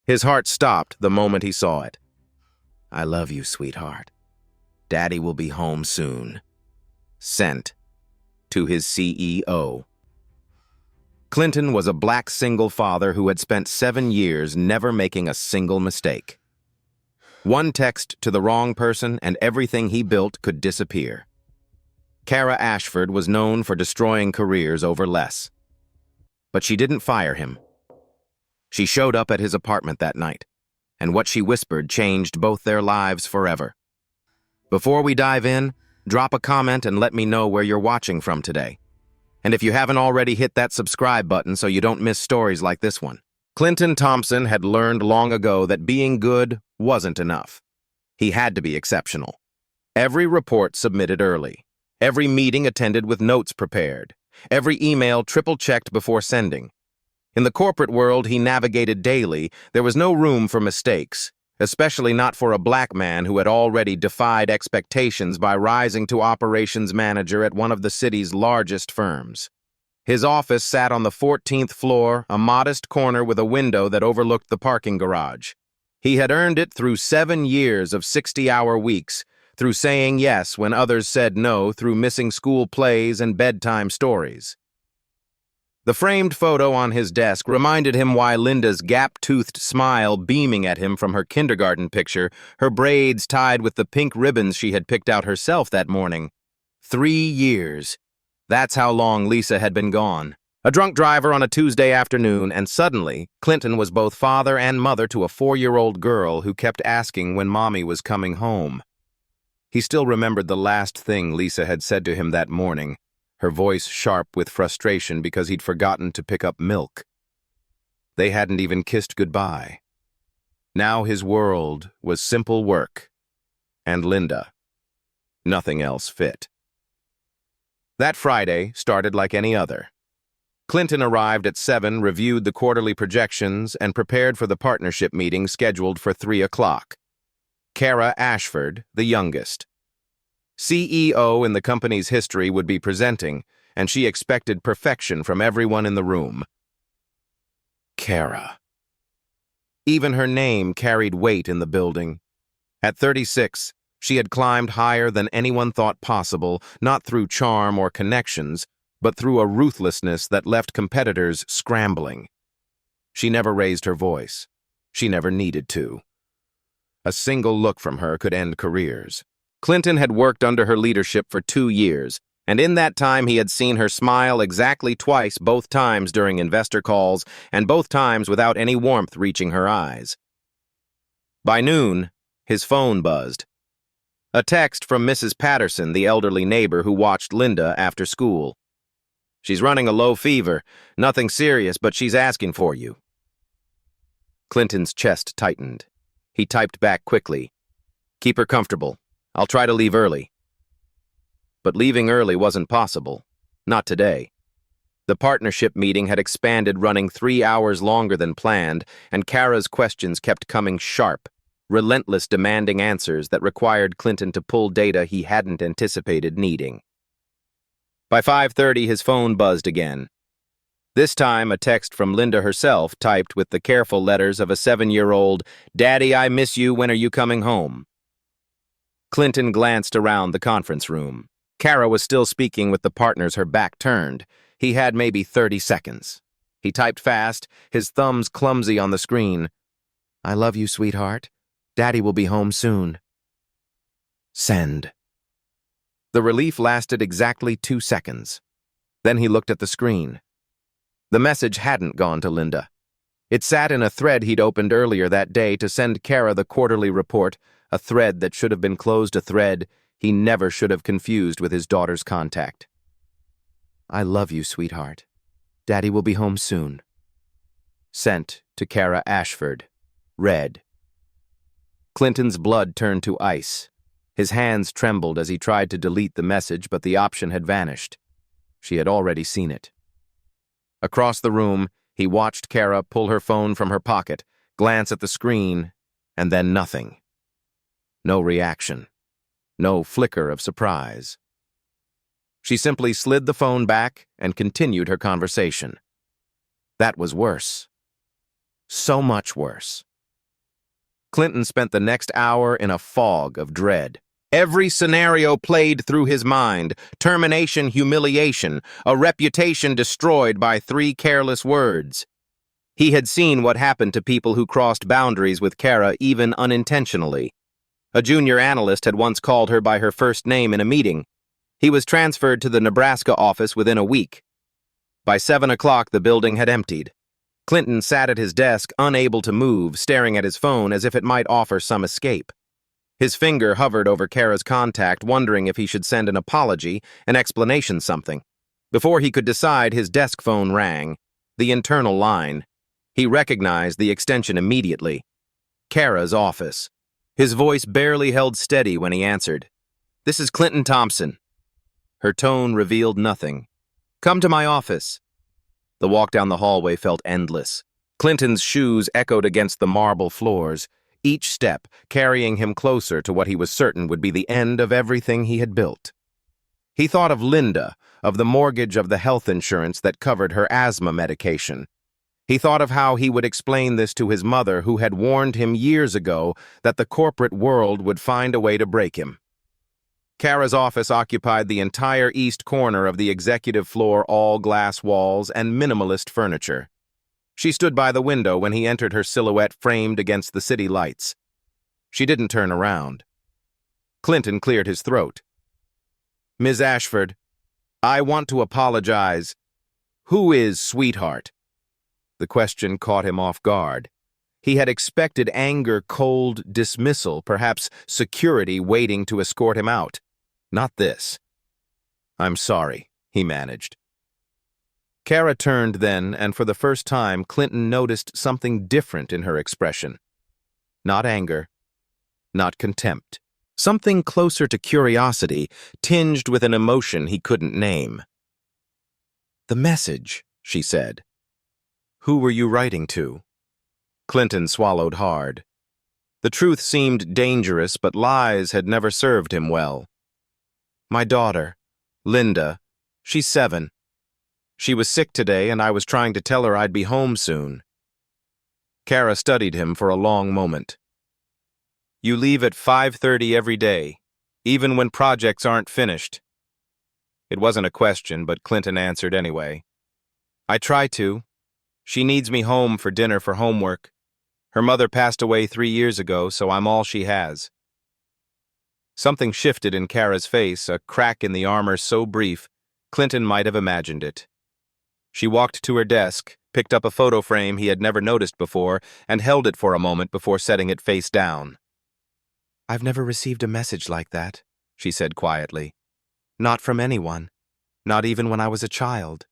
His heart stopped the moment he saw it. I love you, sweetheart. Daddy will be home soon. Sent to his CEO. Clinton was a black single father who had spent 7 years never making a single mistake. One text to the wrong person and everything he built could disappear. Cara Ashford was known for destroying careers over less. But she didn't fire him. She showed up at his apartment that night, and what she whispered changed both their lives forever. Before we dive in, drop a comment and let me know where you're watching from today. And if you haven't already, hit that subscribe button so you don't miss stories like this one. Clinton Thompson had learned long ago that being good wasn't enough. He had to be exceptional. Every report submitted early. Every meeting attended with notes prepared. Every email triple-checked before sending. In the corporate world he navigated daily, there was no room for mistakes, especially not for a black man who had already defied expectations by rising to operations manager at one of the city's largest firms. His office sat on the 14th floor, a modest corner with a window that overlooked the parking garage. He had earned it through 7 years of 60-hour weeks, through saying yes when others said no, through missing school plays and bedtime stories. The framed photo on his desk reminded him why Linda's gap-toothed smile beaming at him from her kindergarten picture, her braids tied with the pink ribbons she had picked out herself that morning. 3 years. That's how long Lisa had been gone. A drunk driver on a Tuesday afternoon, and suddenly, Clinton was both father and mother to a 4-year-old girl who kept asking when mommy was coming home. He still remembered the last thing Lisa had said to him that morning, her voice sharp with frustration because he'd forgotten to pick up milk. They hadn't even kissed goodbye. Now his world was simple work. And Linda. Nothing else fit. That Friday started like any other. Clinton arrived at 7, reviewed the quarterly projections, and prepared for the partnership meeting scheduled for 3 o'clock. Cara Ashford, the youngest. CEO in the company's history, would be presenting, and she expected perfection from everyone in the room. Cara. Even her name carried weight in the building. At 36, she had climbed higher than anyone thought possible, not through charm or connections, but through a ruthlessness that left competitors scrambling. She never raised her voice. She never needed to. A single look from her could end careers. Clinton had worked under her leadership for 2 years, and in that time he had seen her smile exactly twice, both times during investor calls, and both times without any warmth reaching her eyes. By noon, his phone buzzed. A text from Mrs. Patterson, the elderly neighbor who watched Linda after school. She's running a low fever. Nothing serious, but she's asking for you. Clinton's chest tightened. He typed back quickly. Keep her comfortable. I'll try to leave early. But leaving early wasn't possible. Not today. The partnership meeting had expanded, running 3 hours longer than planned, and Cara's questions kept coming sharp, relentless, demanding answers that required Clinton to pull data he hadn't anticipated needing. By 5:30, his phone buzzed again. This time, a text from Linda herself, typed with the careful letters of a 7-year-old, Daddy, I miss you, when are you coming home? Clinton glanced around the conference room. Cara was still speaking with the partners, her back turned. He had maybe 30 seconds. He typed fast, his thumbs clumsy on the screen. I love you, sweetheart. Daddy will be home soon. Send. The relief lasted exactly 2 seconds. Then he looked at the screen. The message hadn't gone to Linda. It sat in a thread he'd opened earlier that day to send Cara the quarterly report, a thread that should have been closed, a thread he never should have confused with his daughter's contact. I love you, sweetheart. Daddy will be home soon. Sent to Cara Ashford. Read. Clinton's blood turned to ice. His hands trembled as he tried to delete the message, but the option had vanished. She had already seen it. Across the room, he watched Cara pull her phone from her pocket, glance at the screen, and then nothing. No reaction. No flicker of surprise. She simply slid the phone back and continued her conversation. That was worse. So much worse. Clinton spent the next hour in a fog of dread. Every scenario played through his mind: termination, humiliation, a reputation destroyed by 3 careless words. He had seen what happened to people who crossed boundaries with Cara, even unintentionally. A junior analyst had once called her by her first name in a meeting. He was transferred to the Nebraska office within a week. By 7 o'clock, the building had emptied. Clinton sat at his desk, unable to move, staring at his phone as if it might offer some escape. His finger hovered over Cara's contact, wondering if he should send an apology, an explanation, something. Before he could decide, his desk phone rang. The internal line. He recognized the extension immediately. Cara's office. His voice barely held steady when he answered. "This is Clinton Thompson." Her tone revealed nothing. "Come to my office." The walk down the hallway felt endless. Clinton's shoes echoed against the marble floors, each step carrying him closer to what he was certain would be the end of everything he had built. He thought of Linda, of the mortgage of the health insurance that covered her asthma medication. He thought of how he would explain this to his mother, who had warned him years ago that the corporate world would find a way to break him. Cara's office occupied the entire east corner of the executive floor, all glass walls and minimalist furniture. She stood by the window when he entered, her silhouette framed against the city lights. She didn't turn around. Clinton cleared his throat. "Ms. Ashford, I want to apologize. Who is Sweetheart?" The question caught him off guard. He had expected anger, cold dismissal, perhaps security waiting to escort him out. Not this. "I'm sorry," he managed. Cara turned then, and for the first time, Clinton noticed something different in her expression. Not anger, not contempt. Something closer to curiosity, tinged with an emotion he couldn't name. "The message," she said. "Who were you writing to?" Clinton swallowed hard. The truth seemed dangerous, but lies had never served him well. "My daughter, Linda. She's 7. She was sick today, and I was trying to tell her I'd be home soon." Cara studied him for a long moment. "You leave at 5:30 every day, even when projects aren't finished." It wasn't a question, but Clinton answered anyway. "I try to. She needs me home for dinner for homework. Her mother passed away 3 years ago, so I'm all she has." Something shifted in Cara's face, a crack in the armor so brief, Clinton might have imagined it. She walked to her desk, picked up a photo frame he had never noticed before, and held it for a moment before setting it face down. "I've never received a message like that," she said quietly. "Not from anyone, not even when I was a child."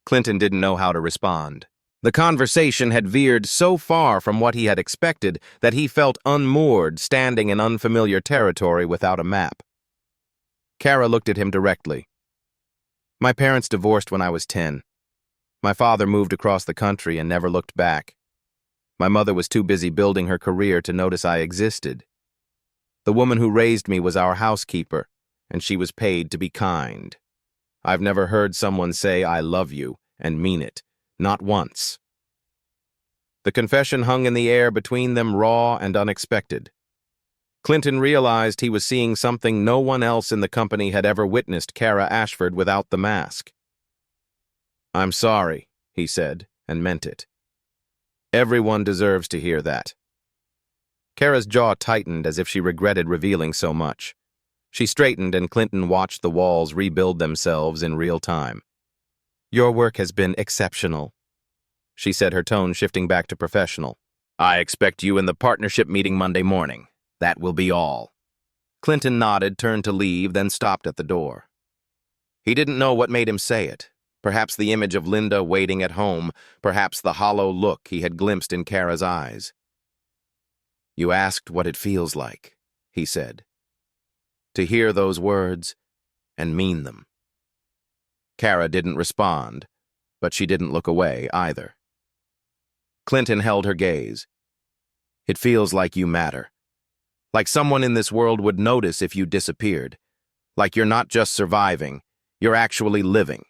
Clinton didn't know how to respond. The conversation had veered so far from what he had expected that he felt unmoored, standing in unfamiliar territory without a map. Cara looked at him directly. "My parents divorced when I was 10. My father moved across the country and never looked back. My mother was too busy building her career to notice I existed. The woman who raised me was our housekeeper, and she was paid to be kind. I've never heard someone say, 'I love you,' and mean it. Not once." The confession hung in the air between them, raw and unexpected. Clinton realized he was seeing something no one else in the company had ever witnessed Cara Ashford without the mask. "I'm sorry," he said, and meant it. "Everyone deserves to hear that." Cara's jaw tightened as if she regretted revealing so much. She straightened, and Clinton watched the walls rebuild themselves in real time. "Your work has been exceptional," she said, her tone shifting back to professional. "I expect you in the partnership meeting Monday morning. That will be all." Clinton nodded, turned to leave, then stopped at the door. He didn't know what made him say it. Perhaps the image of Linda waiting at home, perhaps the hollow look he had glimpsed in Cara's eyes. "You asked what it feels like," he said. "To hear those words and mean them." Cara didn't respond, but she didn't look away either. Clinton held her gaze. "It feels like you matter. Like someone in this world would notice if you disappeared. Like you're not just surviving, you're actually living."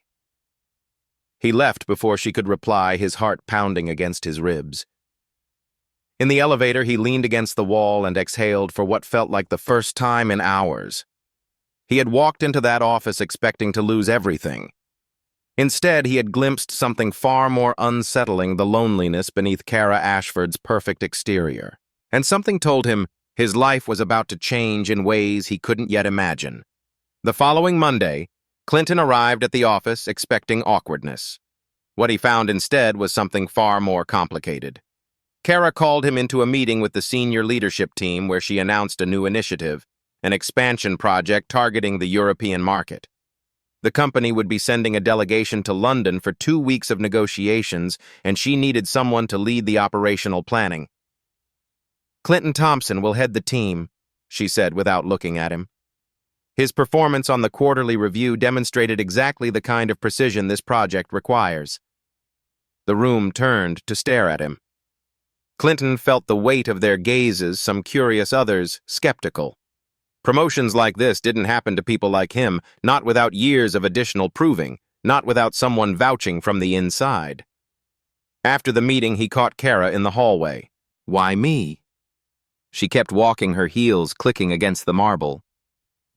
He left before she could reply, his heart pounding against his ribs. In the elevator, he leaned against the wall and exhaled for what felt like the first time in hours. He had walked into that office expecting to lose everything. Instead, he had glimpsed something far more unsettling, the loneliness beneath Cara Ashford's perfect exterior. And something told him his life was about to change in ways he couldn't yet imagine. The following Monday, Clinton arrived at the office expecting awkwardness. What he found instead was something far more complicated. Cara called him into a meeting with the senior leadership team where she announced a new initiative, an expansion project targeting the European market. The company would be sending a delegation to London for 2 weeks of negotiations, and she needed someone to lead the operational planning. "Clinton Thompson will head the team," she said without looking at him. His performance on the quarterly review demonstrated exactly the kind of precision this project requires. The room turned to stare at him. Clinton felt the weight of their gazes, some curious, others skeptical. Promotions like this didn't happen to people like him, not without years of additional proving, not without someone vouching from the inside. After the meeting, he caught Cara in the hallway. "Why me?" She kept walking, her heels clicking against the marble.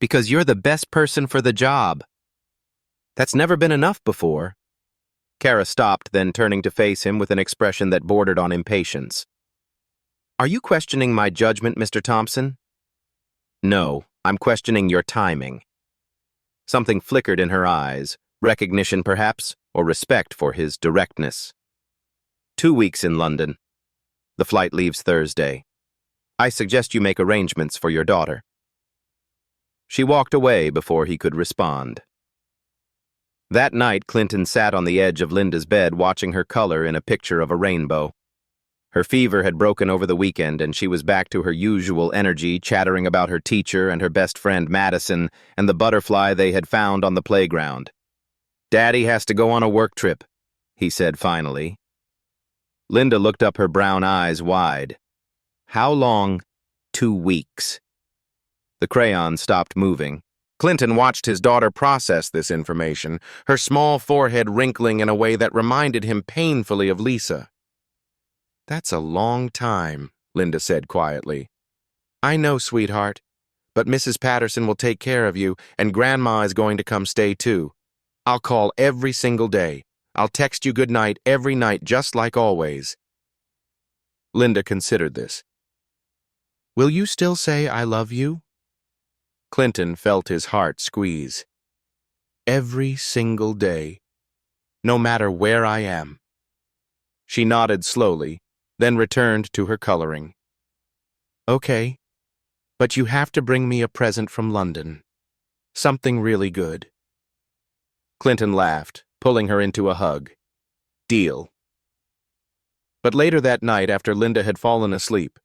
"Because you're the best person for the job." "That's never been enough before." Cara stopped, then turning to face him with an expression that bordered on impatience. "Are you questioning my judgment, Mr. Thompson?" "No, I'm questioning your timing." Something flickered in her eyes, recognition perhaps, or respect for his directness. 2 weeks in London. The flight leaves Thursday. I suggest you make arrangements for your daughter. She walked away before he could respond. That night, Clinton sat on the edge of Linda's bed watching her color in a picture of a rainbow. Her fever had broken over the weekend, and she was back to her usual energy, chattering about her teacher and her best friend Madison and the butterfly they had found on the playground. "Daddy has to go on a work trip," he said finally. Linda looked up, her brown eyes wide. "How long?" "2 weeks." The crayon stopped moving. Clinton watched his daughter process this information, her small forehead wrinkling in a way that reminded him painfully of Lisa. "That's a long time," Linda said quietly. "I know, sweetheart, but Mrs. Patterson will take care of you, and Grandma is going to come stay too. I'll call every single day. I'll text you good night every night, just like always." Linda considered this. "Will you still say I love you?" Clinton felt his heart squeeze. "Every single day, no matter where I am." She nodded slowly, then returned to her coloring. "Okay, but you have to bring me a present from London. Something really good." Clinton laughed, pulling her into a hug. "Deal." But later that night, after Linda had fallen asleep,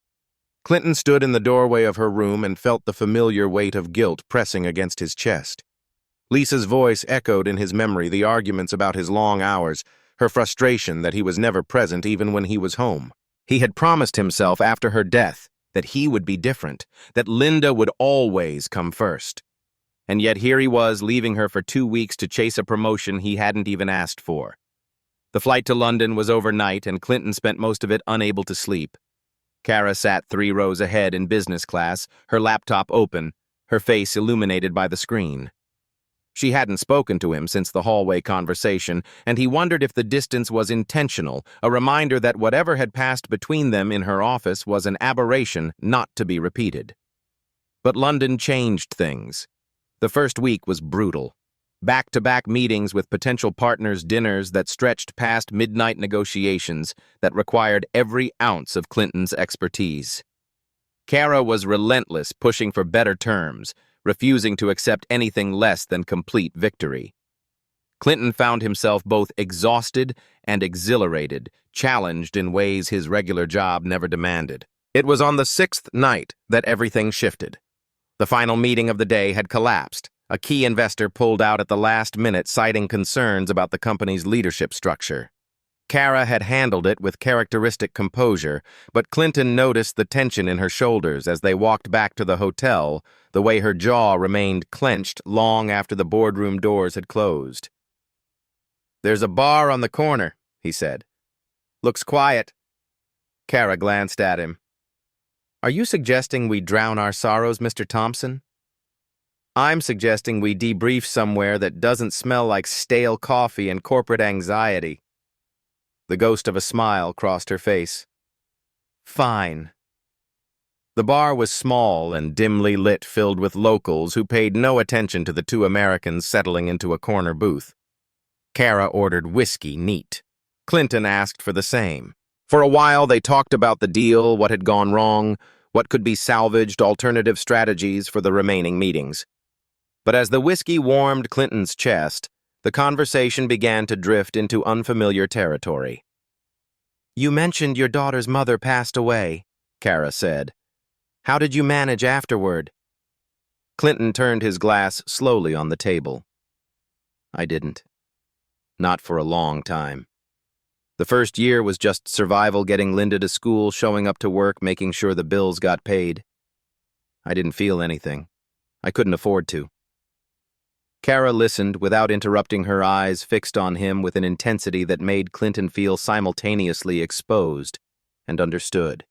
Clinton stood in the doorway of her room and felt the familiar weight of guilt pressing against his chest. Lisa's voice echoed in his memory, the arguments about his long hours, her frustration that he was never present even when he was home. He had promised himself after her death that he would be different, that Linda would always come first. And yet here he was, leaving her for 2 weeks to chase a promotion he hadn't even asked for. The flight to London was overnight, and Clinton spent most of it unable to sleep. Cara sat 3 rows ahead in business class, her laptop open, her face illuminated by the screen. She hadn't spoken to him since the hallway conversation, and he wondered if the distance was intentional, a reminder that whatever had passed between them in her office was an aberration not to be repeated. But London changed things. The first week was brutal. Back-to-back meetings with potential partners, dinners that stretched past midnight negotiations that required every ounce of Clinton's expertise. Cara was relentless, pushing for better terms, refusing to accept anything less than complete victory. Clinton found himself both exhausted and exhilarated, challenged in ways his regular job never demanded. It was on the 6th night that everything shifted. The final meeting of the day had collapsed. A key investor pulled out at the last minute, citing concerns about the company's leadership structure. Cara had handled it with characteristic composure, but Clinton noticed the tension in her shoulders as they walked back to the hotel, the way her jaw remained clenched long after the boardroom doors had closed. "There's a bar on the corner," he said. "Looks quiet." Cara glanced at him. Are you suggesting we drown our sorrows, Mr. Thompson? I'm suggesting we debrief somewhere that doesn't smell like stale coffee and corporate anxiety. The ghost of a smile crossed her face. Fine. The bar was small and dimly lit, filled with locals who paid no attention to the two Americans settling into a corner booth. Cara ordered whiskey neat. Clinton asked for the same. For a while, they talked about the deal, what had gone wrong, what could be salvaged, alternative strategies for the remaining meetings. But as the whiskey warmed Clinton's chest, the conversation began to drift into unfamiliar territory. You mentioned your daughter's mother passed away, Cara said. How did you manage afterward? Clinton turned his glass slowly on the table. I didn't. Not for a long time. The first year was just survival, getting Linda to school, showing up to work, making sure the bills got paid. I didn't feel anything. I couldn't afford to. Cara listened without interrupting, her eyes fixed on him with an intensity that made Clinton feel simultaneously exposed and understood.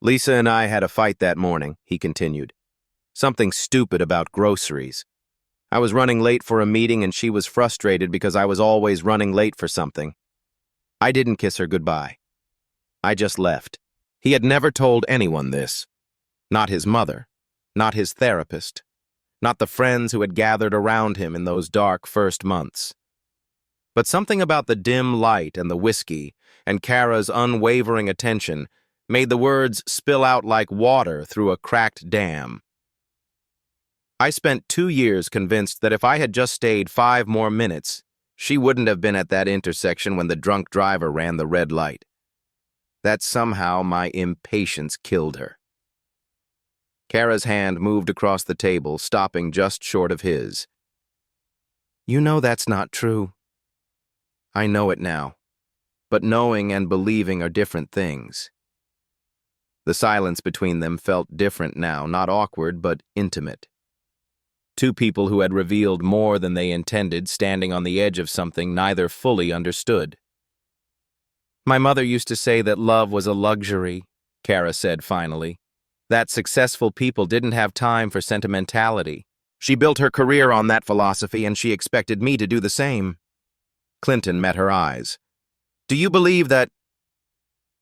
Lisa and I had a fight that morning, he continued. Something stupid about groceries. I was running late for a meeting and she was frustrated because I was always running late for something. I didn't kiss her goodbye. I just left. He had never told anyone this. Not his mother, not his therapist, not the friends who had gathered around him in those dark first months. But something about the dim light and the whiskey and Cara's unwavering attention made the words spill out like water through a cracked dam. I spent 2 years convinced that if I had just stayed 5 more minutes, she wouldn't have been at that intersection when the drunk driver ran the red light. That somehow my impatience killed her. Cara's hand moved across the table, stopping just short of his. You know that's not true. I know it now, but knowing and believing are different things. The silence between them felt different now, not awkward, but intimate. Two people who had revealed more than they intended, standing on the edge of something neither fully understood. My mother used to say that love was a luxury, Cara said finally. That successful people didn't have time for sentimentality. She built her career on that philosophy, and she expected me to do the same. Clinton met her eyes. Do you believe that?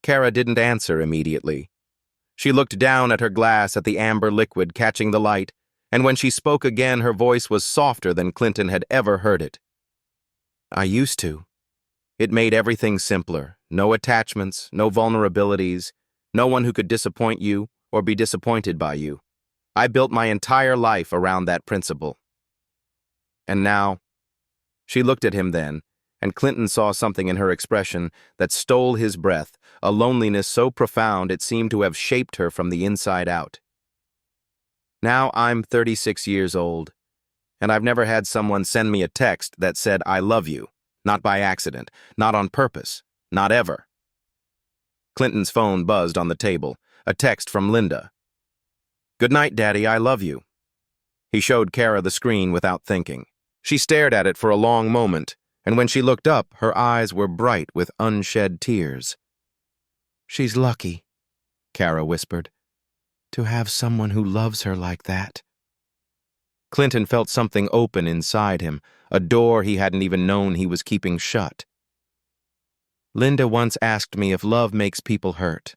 Cara didn't answer immediately. She looked down at her glass at the amber liquid catching the light, and when she spoke again, her voice was softer than Clinton had ever heard it. I used to. It made everything simpler. No attachments, no vulnerabilities, no one who could disappoint you or be disappointed by you. I built my entire life around that principle. And now? She looked at him then, and Clinton saw something in her expression that stole his breath, a loneliness so profound it seemed to have shaped her from the inside out. Now I'm 36 years old, and I've never had someone send me a text that said, I love you, not by accident, not on purpose, not ever. Clinton's phone buzzed on the table, a text from Linda. Good night, Daddy, I love you. He showed Cara the screen without thinking. She stared at it for a long moment, and when she looked up, her eyes were bright with unshed tears. She's lucky, Cara whispered, to have someone who loves her like that. Clinton felt something open inside him, a door he hadn't even known he was keeping shut. Linda once asked me if love makes people hurt.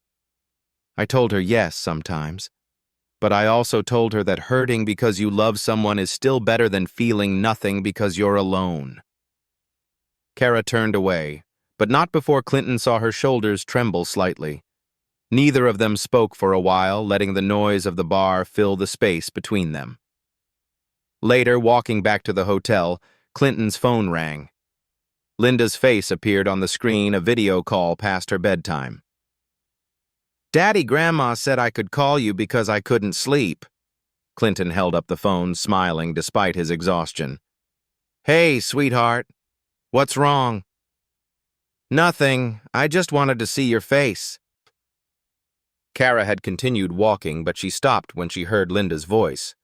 I told her yes sometimes, but I also told her that hurting because you love someone is still better than feeling nothing because you're alone. Cara turned away, but not before Clinton saw her shoulders tremble slightly. Neither of them spoke for a while, letting the noise of the bar fill the space between them. Later, walking back to the hotel, Clinton's phone rang. Linda's face appeared on the screen, a video call past her bedtime. Daddy, Grandma said I could call you because I couldn't sleep. Clinton held up the phone, smiling despite his exhaustion. Hey, sweetheart. What's wrong? Nothing. I just wanted to see your face. Cara had continued walking, but she stopped when she heard Linda's voice.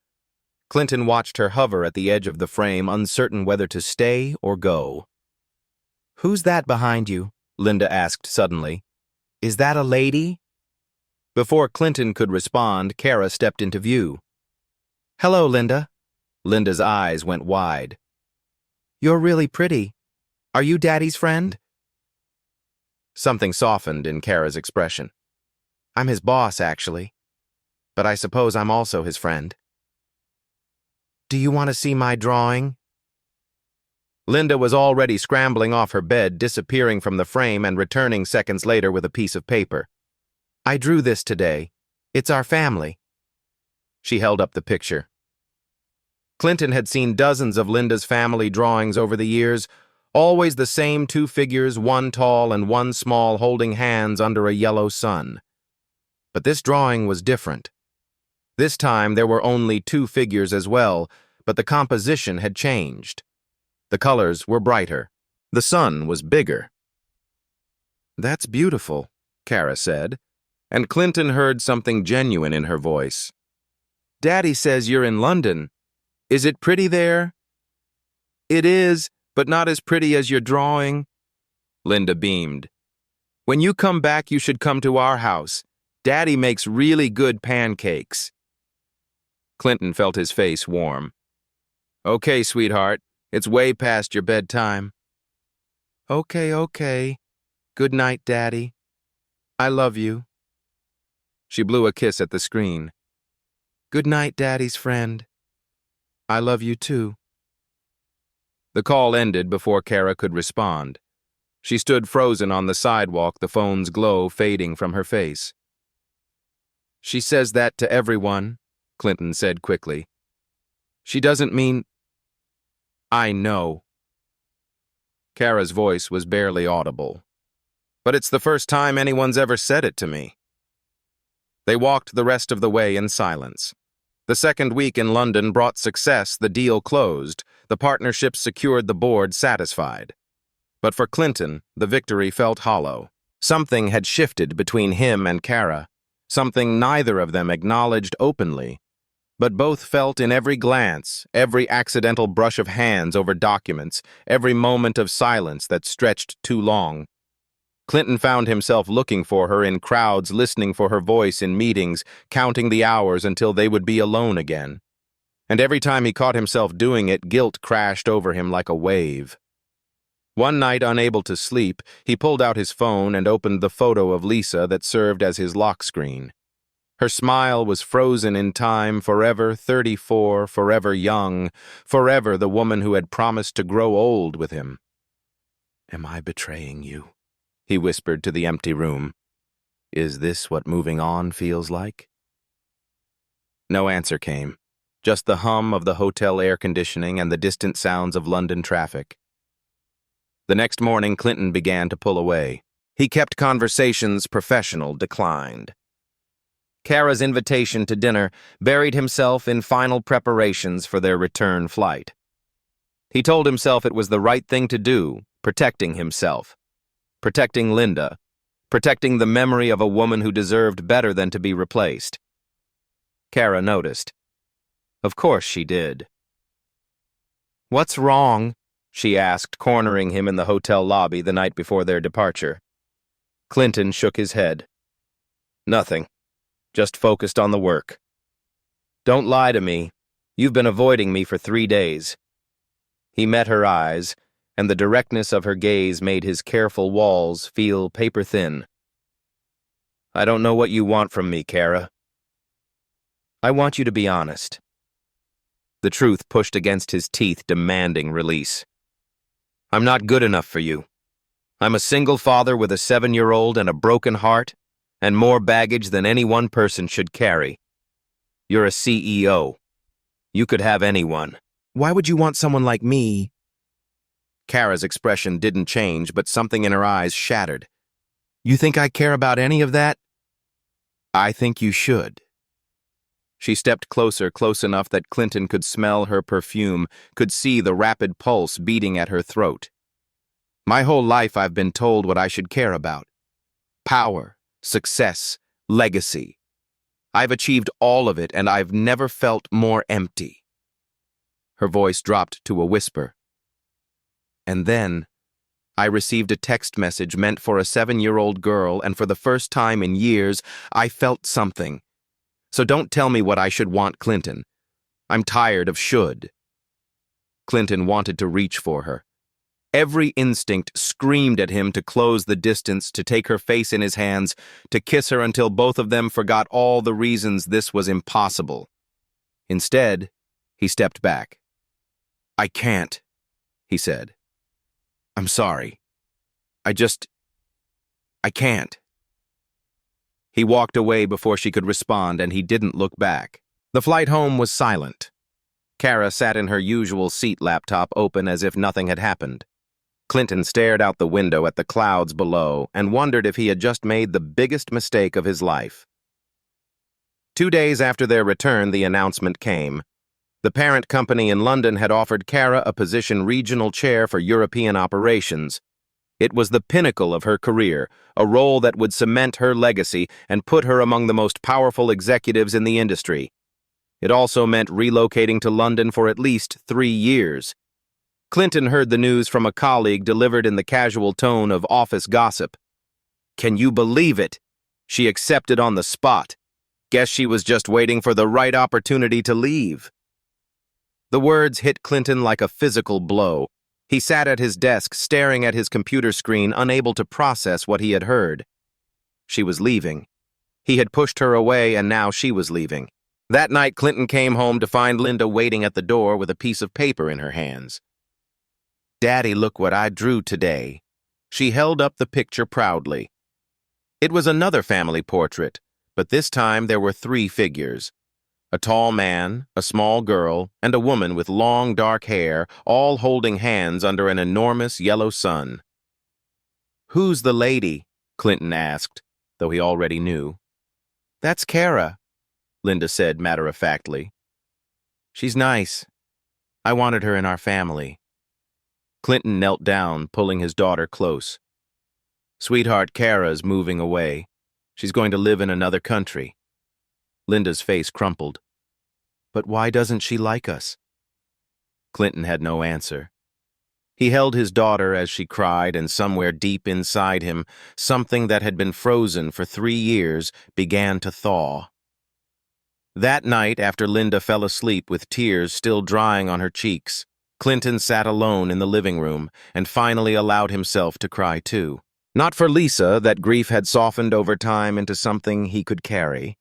Clinton watched her hover at the edge of the frame, uncertain whether to stay or go. Who's that behind you? Linda asked suddenly. Is that a lady? Before Clinton could respond, Cara stepped into view. Hello, Linda. Linda's eyes went wide. You're really pretty. Are you Daddy's friend? Something softened in Cara's expression. I'm his boss, actually. But I suppose I'm also his friend. Do you want to see my drawing? Linda was already scrambling off her bed, disappearing from the frame and returning seconds later with a piece of paper. I drew this today. It's our family. She held up the picture. Clinton had seen dozens of Linda's family drawings over the years, always the same two figures, one tall and one small, holding hands under a yellow sun. But this drawing was different. This time there were only two figures as well, but the composition had changed. The colors were brighter. The sun was bigger. That's beautiful, Cara said, and Clinton heard something genuine in her voice. Daddy says you're in London. Is it pretty there? It is, but not as pretty as your drawing. Linda beamed. When you come back, you should come to our house. Daddy makes really good pancakes. Clinton felt his face warm. Okay, sweetheart. It's way past your bedtime. Okay. Good night, Daddy. I love you. She blew a kiss at the screen. Good night, Daddy's friend. I love you too. The call ended before Cara could respond. She stood frozen on the sidewalk, the phone's glow fading from her face. She says that to everyone, Clinton said quickly. She doesn't mean... I know. Cara's voice was barely audible. But it's the first time anyone's ever said it to me. They walked the rest of the way in silence. The second week in London brought success, the deal closed, the partnership secured the board satisfied. But for Clinton, the victory felt hollow. Something had shifted between him and Cara, something neither of them acknowledged openly, but both felt in every glance, every accidental brush of hands over documents, every moment of silence that stretched too long. Clinton found himself looking for her in crowds, listening for her voice in meetings, counting the hours until they would be alone again. And every time he caught himself doing it, guilt crashed over him like a wave. One night, unable to sleep, he pulled out his phone and opened the photo of Lisa that served as his lock screen. Her smile was frozen in time, forever 34, forever young, forever the woman who had promised to grow old with him. Am I betraying you? He whispered to the empty room. Is this what moving on feels like? No answer came, just the hum of the hotel air conditioning and the distant sounds of London traffic. The next morning, Clinton began to pull away. He kept conversations professional, declined. Cara's invitation to dinner buried himself in final preparations for their return flight. He told himself it was the right thing to do, protecting himself, protecting Linda, protecting the memory of a woman who deserved better than to be replaced. Cara noticed. Of course she did. What's wrong? She asked, cornering him in the hotel lobby the night before their departure. Clinton shook his head. Nothing. Just focused on the work. Don't lie to me. You've been avoiding me for 3 days. He met her eyes, and the directness of her gaze made his careful walls feel paper-thin. I don't know what you want from me, Cara. I want you to be honest. The truth pushed against his teeth, demanding release. I'm not good enough for you. I'm a single father with a 7-year-old and a broken heart, and more baggage than any one person should carry. You're a CEO. You could have anyone. Why would you want someone like me? Cara's expression didn't change, but something in her eyes shattered. You think I care about any of that? I think you should. She stepped closer, close enough that Clinton could smell her perfume, could see the rapid pulse beating at her throat. My whole life I've been told what I should care about. Power, success, legacy. I've achieved all of it, and I've never felt more empty. Her voice dropped to a whisper. And then, I received a text message meant for a 7-year-old girl, and for the first time in years, I felt something. So don't tell me what I should want, Clinton. I'm tired of should." Clinton wanted to reach for her. Every instinct screamed at him to close the distance, to take her face in his hands, to kiss her until both of them forgot all the reasons this was impossible. Instead, he stepped back. "I can't," he said. "I'm sorry. I can't." He walked away before she could respond, and he didn't look back. The flight home was silent. Cara sat in her usual seat, laptop open as if nothing had happened. Clinton stared out the window at the clouds below and wondered if he had just made the biggest mistake of his life. 2 days after their return, the announcement came. The parent company in London had offered Cara a position regional chair for European operations. It was the pinnacle of her career, a role that would cement her legacy and put her among the most powerful executives in the industry. It also meant relocating to London for at least 3 years. Clinton heard the news from a colleague, delivered in the casual tone of office gossip. "Can you believe it? She accepted on the spot. Guess she was just waiting for the right opportunity to leave." The words hit Clinton like a physical blow. He sat at his desk, staring at his computer screen, unable to process what he had heard. She was leaving. He had pushed her away, and now she was leaving. That night, Clinton came home to find Linda waiting at the door with a piece of paper in her hands. "Daddy, look what I drew today." She held up the picture proudly. It was another family portrait, but this time there were 3 figures. A tall man, a small girl, and a woman with long dark hair, all holding hands under an enormous yellow sun. "Who's the lady?" Clinton asked, though he already knew. "That's Cara," Linda said matter-of-factly. "She's nice. I wanted her in our family." Clinton knelt down, pulling his daughter close. "Sweetheart, Cara's moving away. She's going to live in another country." Linda's face crumpled. "But why doesn't she like us?" Clinton had no answer. He held his daughter as she cried, and somewhere deep inside him, something that had been frozen for 3 years began to thaw. That night, after Linda fell asleep with tears still drying on her cheeks, Clinton sat alone in the living room and finally allowed himself to cry too. Not for Lisa, that grief had softened over time into something he could carry,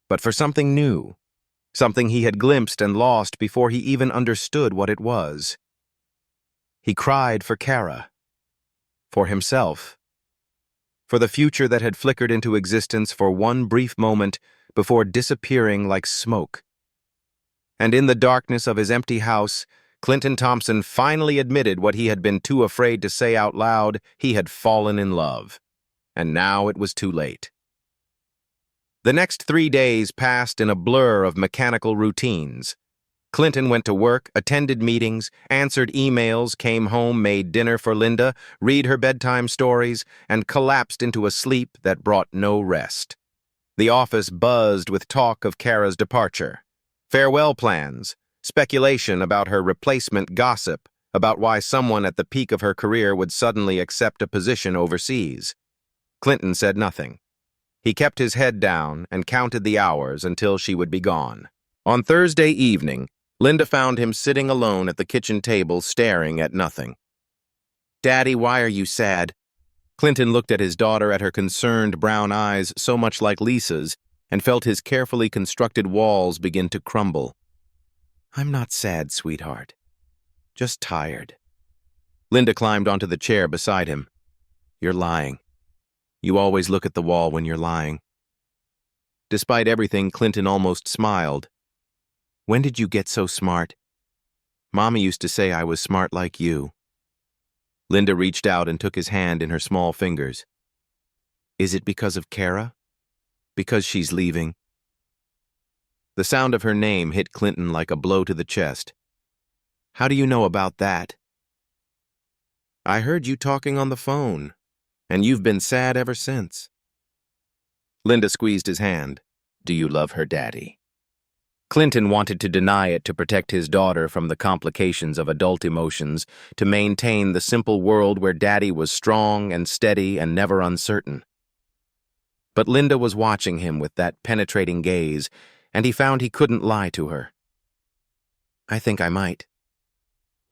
but for something new, something he had glimpsed and lost before he even understood what it was. He cried for Cara, for himself, for the future that had flickered into existence for one brief moment before disappearing like smoke. And in the darkness of his empty house, Clinton Thompson finally admitted what he had been too afraid to say out loud: he had fallen in love. And now it was too late. The next 3 days passed in a blur of mechanical routines. Clinton went to work, attended meetings, answered emails, came home, made dinner for Linda, read her bedtime stories, and collapsed into a sleep that brought no rest. The office buzzed with talk of Cara's departure, farewell plans, speculation about her replacement, gossip about why someone at the peak of her career would suddenly accept a position overseas. Clinton said nothing. He kept his head down and counted the hours until she would be gone. On Thursday evening, Linda found him sitting alone at the kitchen table, staring at nothing. "Daddy, why are you sad?" Clinton looked at his daughter, at her concerned brown eyes so much like Lisa's, and felt his carefully constructed walls begin to crumble. "I'm not sad, sweetheart. Just tired." Linda climbed onto the chair beside him. "You're lying. You always look at the wall when you're lying." Despite everything, Clinton almost smiled. "When did you get so smart? Mommy used to say I was smart like you." Linda reached out and took his hand in her small fingers. "Is it because of Cara? Because she's leaving?" The sound of her name hit Clinton like a blow to the chest. "How do you know about that?" "I heard you talking on the phone, and you've been sad ever since." Linda squeezed his hand. "Do you love her, Daddy?" Clinton wanted to deny it to protect his daughter from the complications of adult emotions, to maintain the simple world where Daddy was strong and steady and never uncertain. But Linda was watching him with that penetrating gaze, and he found he couldn't lie to her. "I think I might."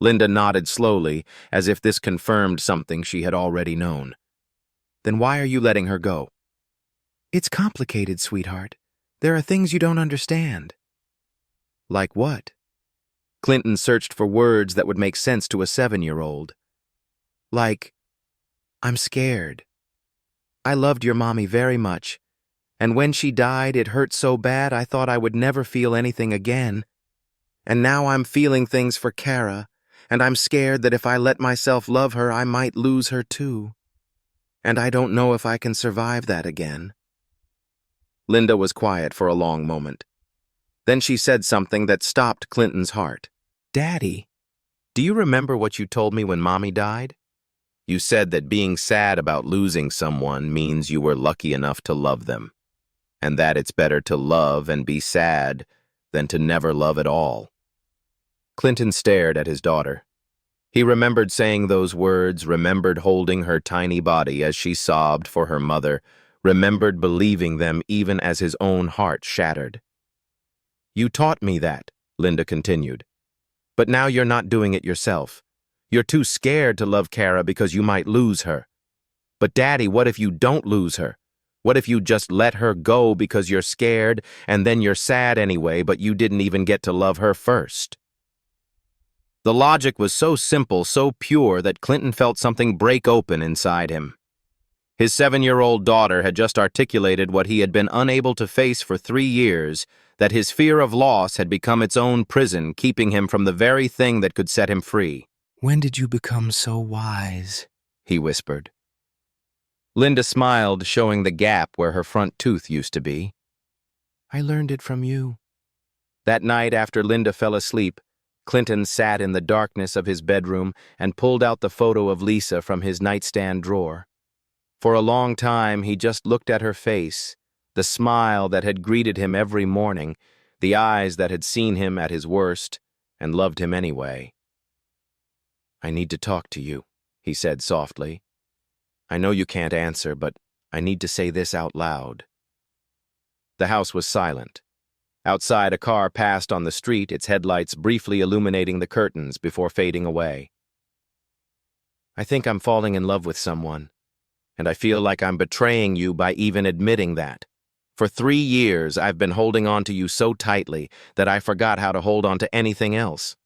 Linda nodded slowly, as if this confirmed something she had already known. "Then why are you letting her go?" "It's complicated, sweetheart. There are things you don't understand." "Like what?" Clinton searched for words that would make sense to a 7-year-old. "Like, I'm scared. I loved your mommy very much, and when she died it hurt so bad I thought I would never feel anything again. And now I'm feeling things for Cara, and I'm scared that if I let myself love her I might lose her too. And I don't know if I can survive that again." Linda was quiet for a long moment. Then she said something that stopped Clinton's heart. "Daddy, do you remember what you told me when Mommy died? You said that being sad about losing someone means you were lucky enough to love them, and that it's better to love and be sad than to never love at all." Clinton stared at his daughter. He remembered saying those words, remembered holding her tiny body as she sobbed for her mother, remembered believing them even as his own heart shattered. "You taught me that," Linda continued. "But now you're not doing it yourself. You're too scared to love Cara because you might lose her. But Daddy, what if you don't lose her? What if you just let her go because you're scared, and then you're sad anyway, but you didn't even get to love her first?" The logic was so simple, so pure, that Clinton felt something break open inside him. His 7-year-old daughter had just articulated what he had been unable to face for 3 years, that his fear of loss had become its own prison, keeping him from the very thing that could set him free. "When did you become so wise?" he whispered. Linda smiled, showing the gap where her front tooth used to be. "I learned it from you." That night, after Linda fell asleep, Clinton sat in the darkness of his bedroom and pulled out the photo of Lisa from his nightstand drawer. For a long time, he just looked at her face, the smile that had greeted him every morning, the eyes that had seen him at his worst and loved him anyway. "I need to talk to you," he said softly. "I know you can't answer, but I need to say this out loud." The house was silent. Outside, a car passed on the street, its headlights briefly illuminating the curtains before fading away. "I think I'm falling in love with someone, and I feel like I'm betraying you by even admitting that. For 3 years, I've been holding on to you so tightly that I forgot how to hold on to anything else.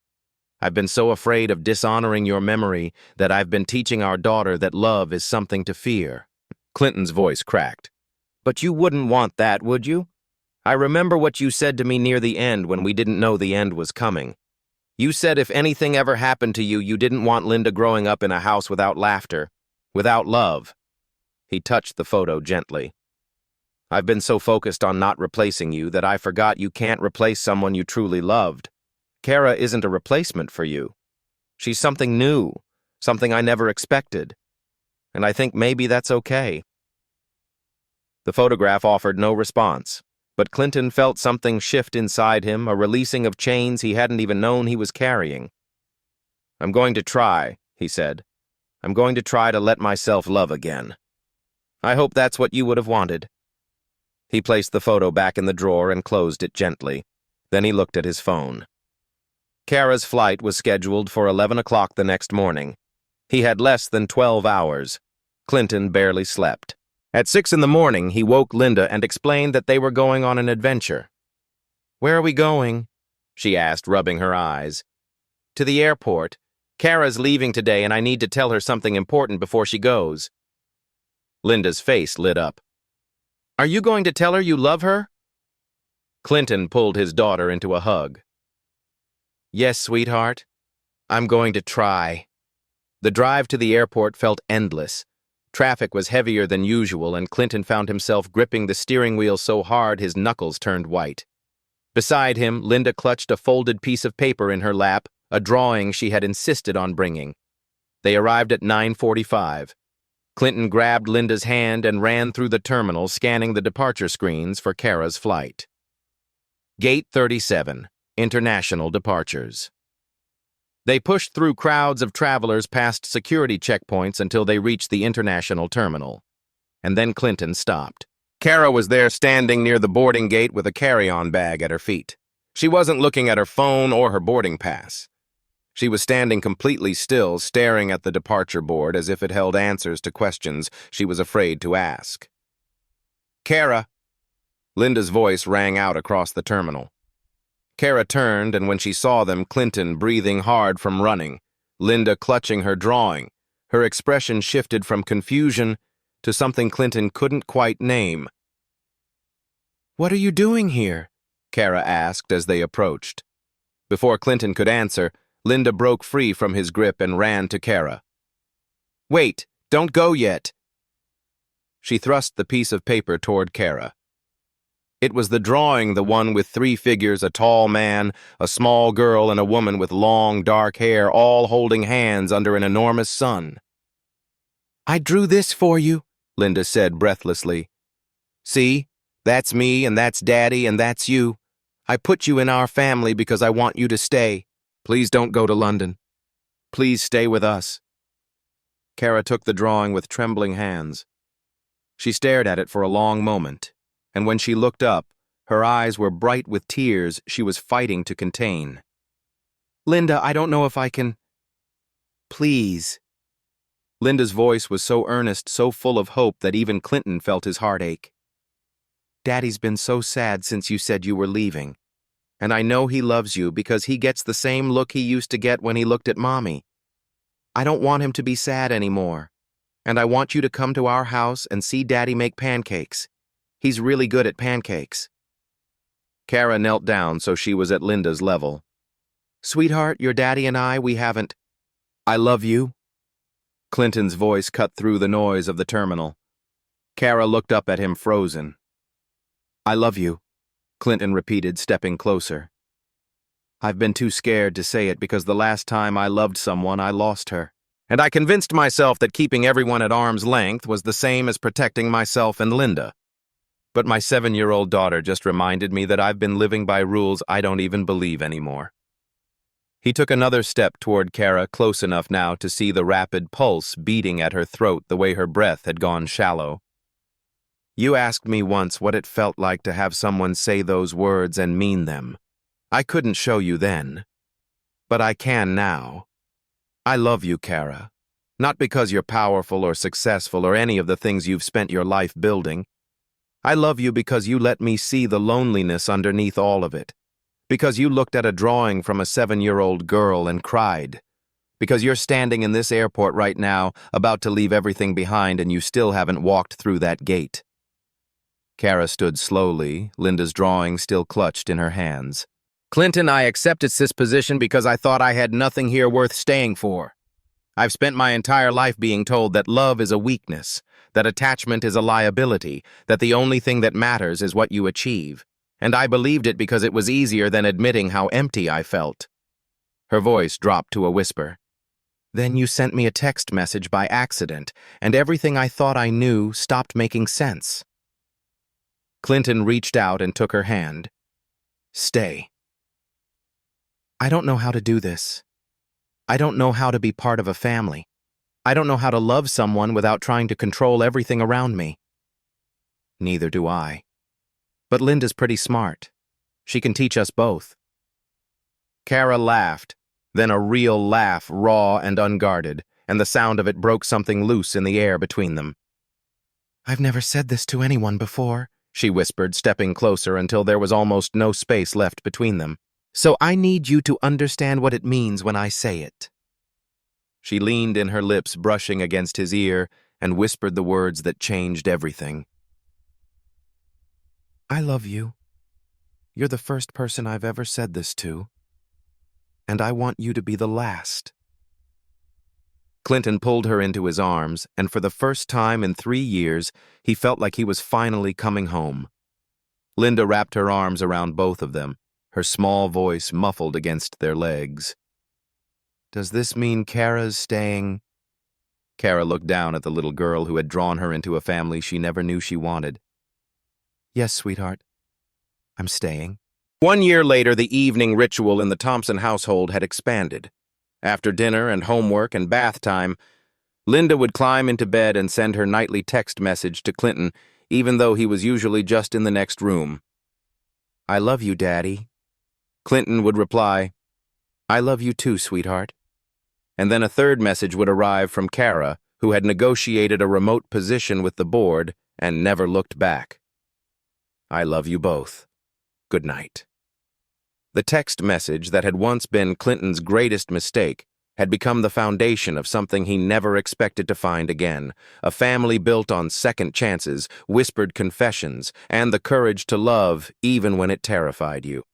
I've been so afraid of dishonoring your memory that I've been teaching our daughter that love is something to fear." Clinton's voice cracked. "But you wouldn't want that, would you? I remember what you said to me near the end when we didn't know the end was coming. You said if anything ever happened to you, you didn't want Linda growing up in a house without laughter, without love." He touched the photo gently. "I've been so focused on not replacing you that I forgot you can't replace someone you truly loved. Cara isn't a replacement for you. She's something new, something I never expected. And I think maybe that's okay." The photograph offered no response, but Clinton felt something shift inside him, a releasing of chains he hadn't even known he was carrying. "I'm going to try," he said. "I'm going to try to let myself love again. I hope that's what you would have wanted." He placed the photo back in the drawer and closed it gently. Then he looked at his phone. Cara's flight was scheduled for 11 o'clock the next morning. He had less than 12 hours. Clinton barely slept. At 6 in the morning, he woke Linda and explained that they were going on an adventure. "Where are we going?" she asked, rubbing her eyes. "To the airport. Cara's leaving today, and I need to tell her something important before she goes." Linda's face lit up. "Are you going to tell her you love her?" Clinton pulled his daughter into a hug. "Yes, sweetheart. I'm going to try." The drive to the airport felt endless. Traffic was heavier than usual, and Clinton found himself gripping the steering wheel so hard his knuckles turned white. Beside him, Linda clutched a folded piece of paper in her lap, a drawing she had insisted on bringing. They arrived at 9:45. Clinton grabbed Linda's hand and ran through the terminal, scanning the departure screens for Cara's flight. Gate 37, International Departures. They pushed through crowds of travelers past security checkpoints until they reached the international terminal. And then Clinton stopped. Cara was there standing near the boarding gate with a carry-on bag at her feet. She wasn't looking at her phone or her boarding pass. She was standing completely still, staring at the departure board as if it held answers to questions she was afraid to ask. Cara! Linda's voice rang out across the terminal. Cara turned, and when she saw them, Clinton breathing hard from running, Linda clutching her drawing, her expression shifted from confusion to something Clinton couldn't quite name. "What are you doing here?" Cara asked as they approached. Before Clinton could answer, Linda broke free from his grip and ran to Cara. "Wait, don't go yet." She thrust the piece of paper toward Cara. It was the drawing, the one with 3 figures, a tall man, a small girl, and a woman with long, dark hair, all holding hands under an enormous sun. "I drew this for you," Linda said breathlessly. "See, that's me, and that's Daddy, and that's you. I put you in our family because I want you to stay. Please don't go to London. Please stay with us." Cara took the drawing with trembling hands. She stared at it for a long moment, and when she looked up, her eyes were bright with tears she was fighting to contain. "Linda, I don't know if I can. Please." Linda's voice was so earnest, so full of hope that even Clinton felt his heart ache. "Daddy's been so sad since you said you were leaving. And I know he loves you because he gets the same look he used to get when he looked at Mommy. I don't want him to be sad anymore. And I want you to come to our house and see Daddy make pancakes. He's really good at pancakes." Cara knelt down so she was at Linda's level. "Sweetheart, your daddy and we haven't—" "I love you." Clinton's voice cut through the noise of the terminal. Cara looked up at him frozen. "I love you," Clinton repeated, stepping closer. "I've been too scared to say it because the last time I loved someone, I lost her. And I convinced myself that keeping everyone at arm's length was the same as protecting myself and Linda. But my 7-year-old daughter just reminded me that I've been living by rules I don't even believe anymore." He took another step toward Cara, close enough now to see the rapid pulse beating at her throat the way her breath had gone shallow. "You asked me once what it felt like to have someone say those words and mean them. I couldn't show you then, but I can now. I love you, Cara. Not because you're powerful or successful or any of the things you've spent your life building. I love you because you let me see the loneliness underneath all of it. Because you looked at a drawing from a 7-year-old girl and cried. Because you're standing in this airport right now, about to leave everything behind, and you still haven't walked through that gate." Cara stood slowly, Linda's drawing still clutched in her hands. "Clinton, I accepted this position because I thought I had nothing here worth staying for. I've spent my entire life being told that love is a weakness, that attachment is a liability, that the only thing that matters is what you achieve. And I believed it because it was easier than admitting how empty I felt." Her voice dropped to a whisper. "Then you sent me a text message by accident, and everything I thought I knew stopped making sense." Clinton reached out and took her hand. "Stay. I don't know how to do this. I don't know how to be part of a family. I don't know how to love someone without trying to control everything around me." "Neither do I. But Linda's pretty smart. She can teach us both." Cara laughed, then a real laugh, raw and unguarded, and the sound of it broke something loose in the air between them. "I've never said this to anyone before," she whispered, stepping closer until there was almost no space left between them. "So I need you to understand what it means when I say it." She leaned in, her lips brushing against his ear, and whispered the words that changed everything. "I love you. You're the first person I've ever said this to. And I want you to be the last." Clinton pulled her into his arms, and for the first time in 3 years, he felt like he was finally coming home. Linda wrapped her arms around both of them, her small voice muffled against their legs. "Does this mean Cara's staying?" Cara looked down at the little girl who had drawn her into a family she never knew she wanted. "Yes, sweetheart. I'm staying." 1 year later, the evening ritual in the Thompson household had expanded. After dinner and homework and bath time, Linda would climb into bed and send her nightly text message to Clinton, even though he was usually just in the next room. "I love you, Daddy." Clinton would reply, "I love you too, sweetheart." And then a third message would arrive from Cara, who had negotiated a remote position with the board and never looked back. "I love you both. Good night." The text message that had once been Clinton's greatest mistake had become the foundation of something he never expected to find again, a family built on second chances, whispered confessions, and the courage to love even when it terrified you.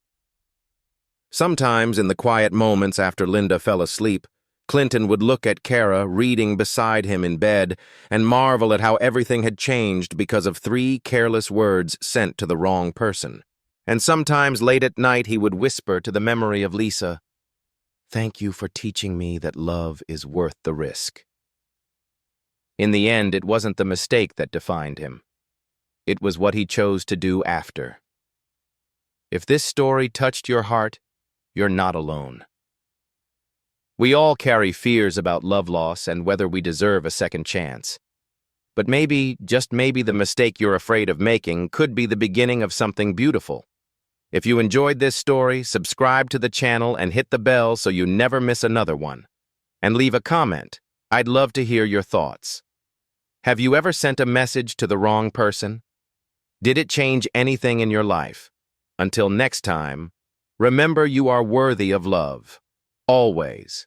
Sometimes, in the quiet moments after Linda fell asleep, Clinton would look at Cara reading beside him in bed and marvel at how everything had changed because of 3 careless words sent to the wrong person. And sometimes late at night he would whisper to the memory of Lisa, "Thank you for teaching me that love is worth the risk." In the end, it wasn't the mistake that defined him. It was what he chose to do after. If this story touched your heart, you're not alone. We all carry fears about love loss and whether we deserve a second chance. But maybe, just maybe, the mistake you're afraid of making could be the beginning of something beautiful. If you enjoyed this story, subscribe to the channel and hit the bell so you never miss another one. And leave a comment. I'd love to hear your thoughts. Have you ever sent a message to the wrong person? Did it change anything in your life? Until next time, remember you are worthy of love. Always.